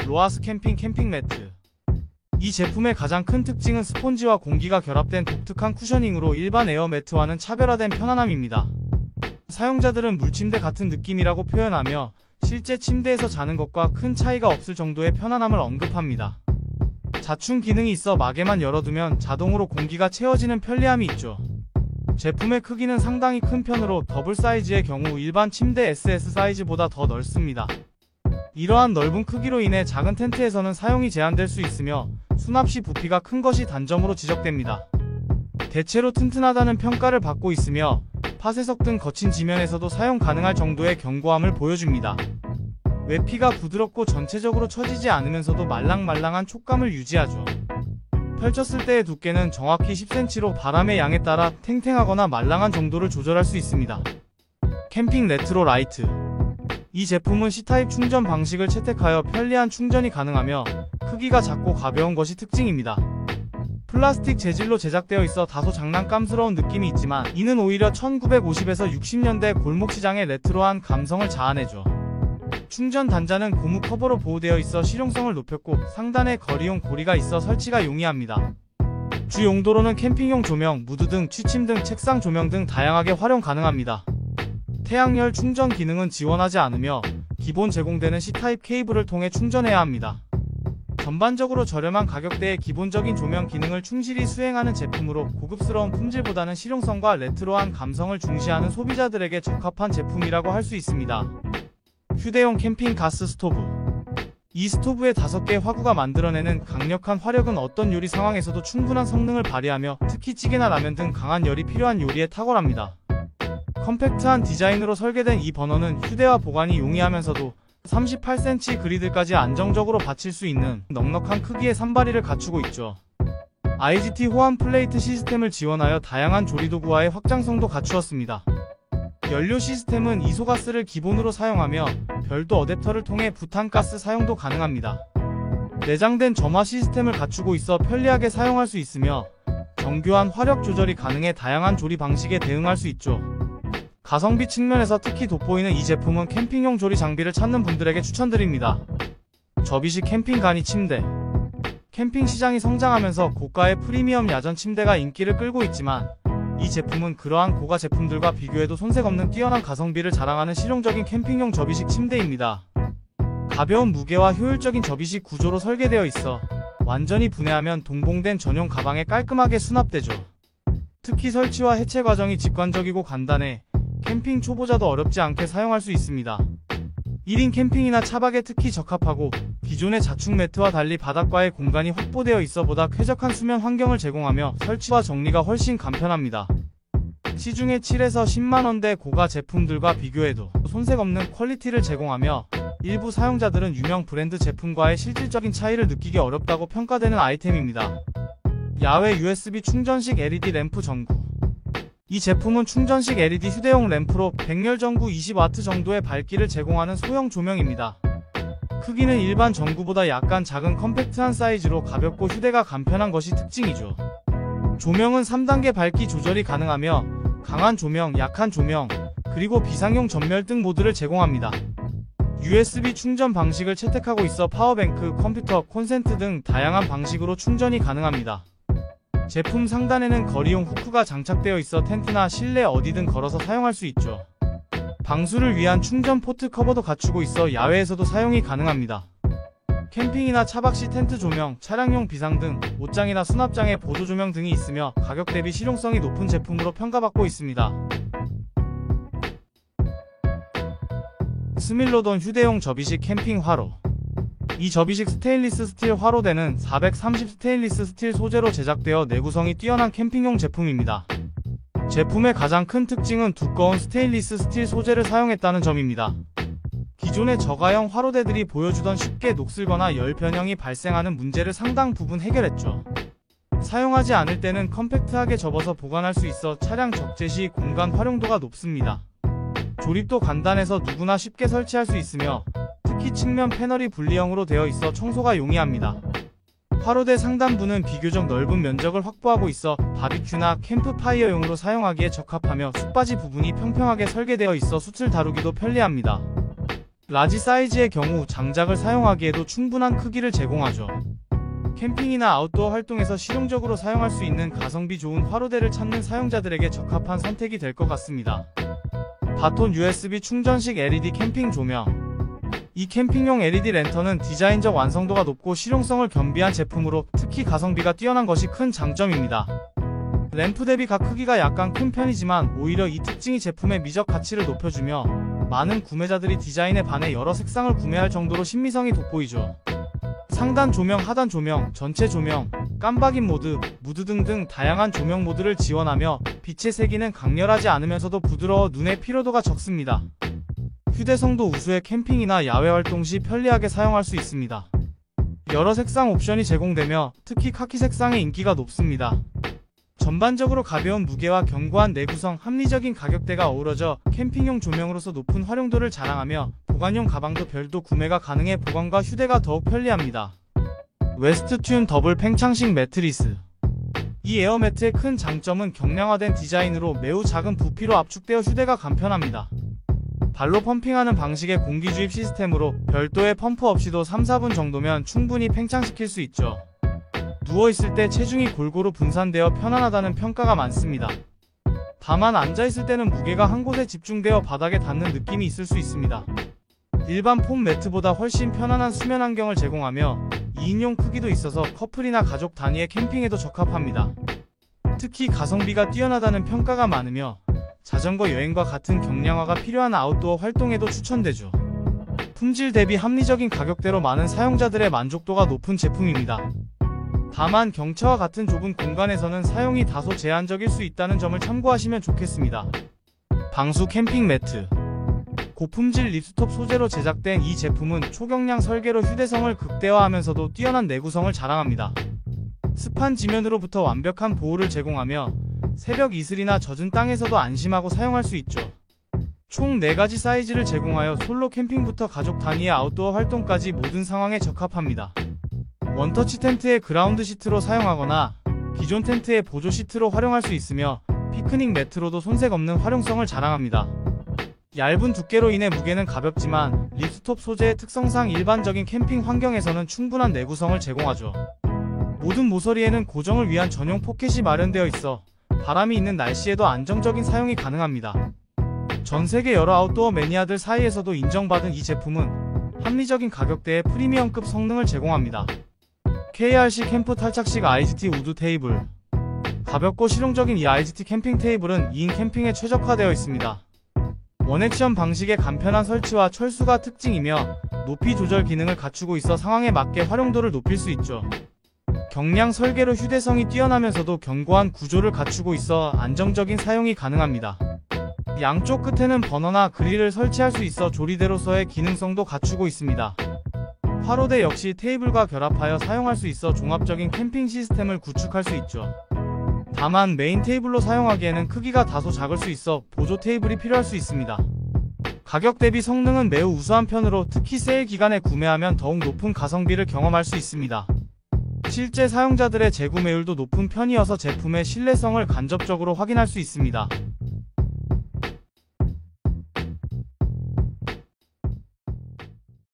로아스 캠핑 매트. 이 제품의 가장 큰 특징은 스폰지와 공기가 결합된 독특한 쿠셔닝으로 일반 에어 매트와는 차별화된 편안함입니다. 사용자들은 물침대 같은 느낌이라고 표현하며 실제 침대에서 자는 것과 큰 차이가 없을 정도의 편안함을 언급합니다. 자충 기능이 있어 막에만 열어두면 자동으로 공기가 채워지는 편리함이 있죠. 제품의 크기는 상당히 큰 편으로 더블 사이즈의 경우 일반 침대 SS 사이즈보다 더 넓습니다. 이러한 넓은 크기로 인해 작은 텐트에서는 사용이 제한될 수 있으며 수납 시 부피가 큰 것이 단점으로 지적됩니다. 대체로 튼튼하다는 평가를 받고 있으며 파쇄석 등 거친 지면에서도 사용 가능할 정도의 견고함을 보여줍니다. 외피가 부드럽고 전체적으로 처지지 않으면서도 말랑말랑한 촉감을 유지하죠. 펼쳤을 때의 두께는 정확히 10cm로 바람의 양에 따라 탱탱하거나 말랑한 정도를 조절할 수 있습니다. 캠핑 레트로 라이트. 이 제품은 C타입 충전 방식을 채택하여 편리한 충전이 가능하며 크기가 작고 가벼운 것이 특징입니다. 플라스틱 재질로 제작되어 있어 다소 장난감스러운 느낌이 있지만 이는 오히려 1950에서 60년대 골목시장의 레트로한 감성을 자아내죠. 충전 단자는 고무 커버로 보호되어 있어 실용성을 높였고 상단에 거리용 고리가 있어 설치가 용이합니다. 주 용도로는 캠핑용 조명, 무드 등 취침 등 책상 조명 등 다양하게 활용 가능합니다. 태양열 충전 기능은 지원하지 않으며 기본 제공되는 C타입 케이블을 통해 충전해야 합니다. 전반적으로 저렴한 가격대의 기본적인 조명 기능을 충실히 수행하는 제품으로 고급스러운 품질보다는 실용성과 레트로한 감성을 중시하는 소비자들에게 적합한 제품이라고 할 수 있습니다. 휴대용 캠핑 가스 스토브. 이 스토브의 5개의 화구가 만들어내는 강력한 화력은 어떤 요리 상황에서도 충분한 성능을 발휘하며 특히 찌개나 라면 등 강한 열이 필요한 요리에 탁월합니다. 컴팩트한 디자인으로 설계된 이 버너는 휴대와 보관이 용이하면서도 38cm 그리드까지 안정적으로 받칠 수 있는 넉넉한 크기의 산발이를 갖추고 있죠. IGT 호환 플레이트 시스템을 지원하여 다양한 조리도구와의 확장성도 갖추었습니다. 연료 시스템은 이소가스를 기본으로 사용하며 별도 어댑터를 통해 부탄가스 사용도 가능합니다. 내장된 점화 시스템을 갖추고 있어 편리하게 사용할 수 있으며 정교한 화력 조절이 가능해 다양한 조리 방식에 대응할 수 있죠. 가성비 측면에서 특히 돋보이는 이 제품은 캠핑용 조리 장비를 찾는 분들에게 추천드립니다. 접이식 캠핑 간이 침대. 캠핑 시장이 성장하면서 고가의 프리미엄 야전 침대가 인기를 끌고 있지만 이 제품은 그러한 고가 제품들과 비교해도 손색 없는 뛰어난 가성비를 자랑하는 실용적인 캠핑용 접이식 침대입니다. 가벼운 무게와 효율적인 접이식 구조로 설계되어 있어 완전히 분해하면 동봉된 전용 가방에 깔끔하게 수납되죠. 특히 설치와 해체 과정이 직관적이고 간단해 캠핑 초보자도 어렵지 않게 사용할 수 있습니다. 1인 캠핑이나 차박에 특히 적합하고 기존의 자충 매트와 달리 바닥과의 공간이 확보되어 있어 보다 쾌적한 수면 환경을 제공하며 설치와 정리가 훨씬 간편합니다. 시중에 7에서 10만원대 고가 제품들과 비교해도 손색 없는 퀄리티를 제공하며 일부 사용자들은 유명 브랜드 제품과의 실질적인 차이를 느끼기 어렵다고 평가되는 아이템입니다. 야외 USB 충전식 LED 램프 전구. 이 제품은 충전식 LED 휴대용 램프로 백열 전구 20W 정도의 밝기를 제공하는 소형 조명입니다. 크기는 일반 전구보다 약간 작은 컴팩트한 사이즈로 가볍고 휴대가 간편한 것이 특징이죠. 조명은 3단계 밝기 조절이 가능하며 강한 조명, 약한 조명, 그리고 비상용 전멸 등 모드를 제공합니다. USB 충전 방식을 채택하고 있어 파워뱅크, 컴퓨터, 콘센트 등 다양한 방식으로 충전이 가능합니다. 제품 상단에는 거리용 후크가 장착되어 있어 텐트나 실내 어디든 걸어서 사용할 수 있죠. 방수를 위한 충전 포트 커버도 갖추고 있어 야외에서도 사용이 가능합니다. 캠핑이나 차박 시 텐트 조명, 차량용 비상 등 옷장이나 수납장에 보조 조명 등이 있으며 가격 대비 실용성이 높은 제품으로 평가받고 있습니다. 스밀로돈 휴대용 접이식 캠핑 화로. 이 접이식 스테인리스 스틸 화로대는 430 스테인리스 스틸 소재로 제작되어 내구성이 뛰어난 캠핑용 제품입니다. 제품의 가장 큰 특징은 두꺼운 스테인리스 스틸 소재를 사용했다는 점입니다. 기존의 저가형 화로대들이 보여주던 쉽게 녹슬거나 열 변형이 발생하는 문제를 상당 부분 해결했죠. 사용하지 않을 때는 컴팩트하게 접어서 보관할 수 있어 차량 적재 시 공간 활용도가 높습니다. 조립도 간단해서 누구나 쉽게 설치할 수 있으며 특히 측면 패널이 분리형으로 되어 있어 청소가 용이합니다. 화로대 상단부는 비교적 넓은 면적을 확보하고 있어 바비큐나 캠프파이어용으로 사용하기에 적합하며 숙바지 부분이 평평하게 설계되어 있어 숯을 다루기도 편리합니다. 라지 사이즈의 경우 장작을 사용하기에도 충분한 크기를 제공하죠. 캠핑이나 아웃도어 활동에서 실용적으로 사용할 수 있는 가성비 좋은 화로대를 찾는 사용자들에게 적합한 선택이 될 것 같습니다. 바톤 USB 충전식 LED 캠핑 조명. 이 캠핑용 LED 랜턴은 디자인적 완성도가 높고 실용성을 겸비한 제품으로 특히 가성비가 뛰어난 것이 큰 장점입니다. 램프 대비 각 크기가 약간 큰 편이지만 오히려 이 특징이 제품의 미적 가치를 높여주며 많은 구매자들이 디자인에 반해 여러 색상을 구매할 정도로 신미성이 돋보이죠. 상단 조명, 하단 조명, 전체 조명, 깜박임 모드, 무드 등등 다양한 조명 모드를 지원하며 빛의 세기는 강렬하지 않으면서도 부드러워 눈의 피로도가 적습니다. 휴대성도 우수해 캠핑이나 야외 활동 시 편리하게 사용할 수 있습니다. 여러 색상 옵션이 제공되며 특히 카키 색상의 인기가 높습니다. 전반적으로 가벼운 무게와 견고한 내구성, 합리적인 가격대가 어우러져 캠핑용 조명으로서 높은 활용도를 자랑하며 보관용 가방도 별도 구매가 가능해 보관과 휴대가 더욱 편리합니다. 웨스트튠 더블 팽창식 매트리스. 이 에어매트의 큰 장점은 경량화된 디자인으로 매우 작은 부피로 압축되어 휴대가 간편합니다. 발로 펌핑하는 방식의 공기 주입 시스템으로 별도의 펌프 없이도 3-4분 정도면 충분히 팽창시킬 수 있죠. 누워있을 때 체중이 골고루 분산되어 편안하다는 평가가 많습니다. 다만 앉아있을 때는 무게가 한 곳에 집중되어 바닥에 닿는 느낌이 있을 수 있습니다. 일반 폼 매트보다 훨씬 편안한 수면 환경을 제공하며 2인용 크기도 있어서 커플이나 가족 단위의 캠핑에도 적합합니다. 특히 가성비가 뛰어나다는 평가가 많으며 자전거 여행과 같은 경량화가 필요한 아웃도어 활동에도 추천되죠. 품질 대비 합리적인 가격대로 많은 사용자들의 만족도가 높은 제품입니다. 다만 경차와 같은 좁은 공간에서는 사용이 다소 제한적일 수 있다는 점을 참고하시면 좋겠습니다. 방수 캠핑 매트. 고품질 립스톱 소재로 제작된 이 제품은 초경량 설계로 휴대성을 극대화하면서도 뛰어난 내구성을 자랑합니다. 습한 지면으로부터 완벽한 보호를 제공하며 새벽 이슬이나 젖은 땅에서도 안심하고 사용할 수 있죠. 총 4가지 사이즈를 제공하여 솔로 캠핑부터 가족 단위의 아웃도어 활동까지 모든 상황에 적합합니다. 원터치 텐트의 그라운드 시트로 사용하거나 기존 텐트의 보조 시트로 활용할 수 있으며 피크닉 매트로도 손색 없는 활용성을 자랑합니다. 얇은 두께로 인해 무게는 가볍지만 립스톱 소재의 특성상 일반적인 캠핑 환경에서는 충분한 내구성을 제공하죠. 모든 모서리에는 고정을 위한 전용 포켓이 마련되어 있어 바람이 있는 날씨에도 안정적인 사용이 가능합니다. 전 세계 여러 아웃도어 매니아들 사이에서도 인정받은 이 제품은 합리적인 가격대에 프리미엄급 성능을 제공합니다. KRC 캠프 탈착식 IGT 우드 테이블. 가볍고 실용적인 이 IGT 캠핑 테이블은 2인 캠핑에 최적화되어 있습니다. 원액션 방식의 간편한 설치와 철수가 특징이며 높이 조절 기능을 갖추고 있어 상황에 맞게 활용도를 높일 수 있죠. 경량 설계로 휴대성이 뛰어나면서도 견고한 구조를 갖추고 있어 안정적인 사용이 가능합니다. 양쪽 끝에는 버너나 그릴을 설치할 수 있어 조리대로서의 기능성도 갖추고 있습니다. 화로대 역시 테이블과 결합하여 사용할 수 있어 종합적인 캠핑 시스템을 구축할 수 있죠. 다만 메인 테이블로 사용하기에는 크기가 다소 작을 수 있어 보조 테이블이 필요할 수 있습니다. 가격 대비 성능은 매우 우수한 편으로 특히 세일 기간에 구매하면 더욱 높은 가성비를 경험할 수 있습니다. 실제 사용자들의 재구매율도 높은 편이어서 제품의 신뢰성을 간접적으로 확인할 수 있습니다.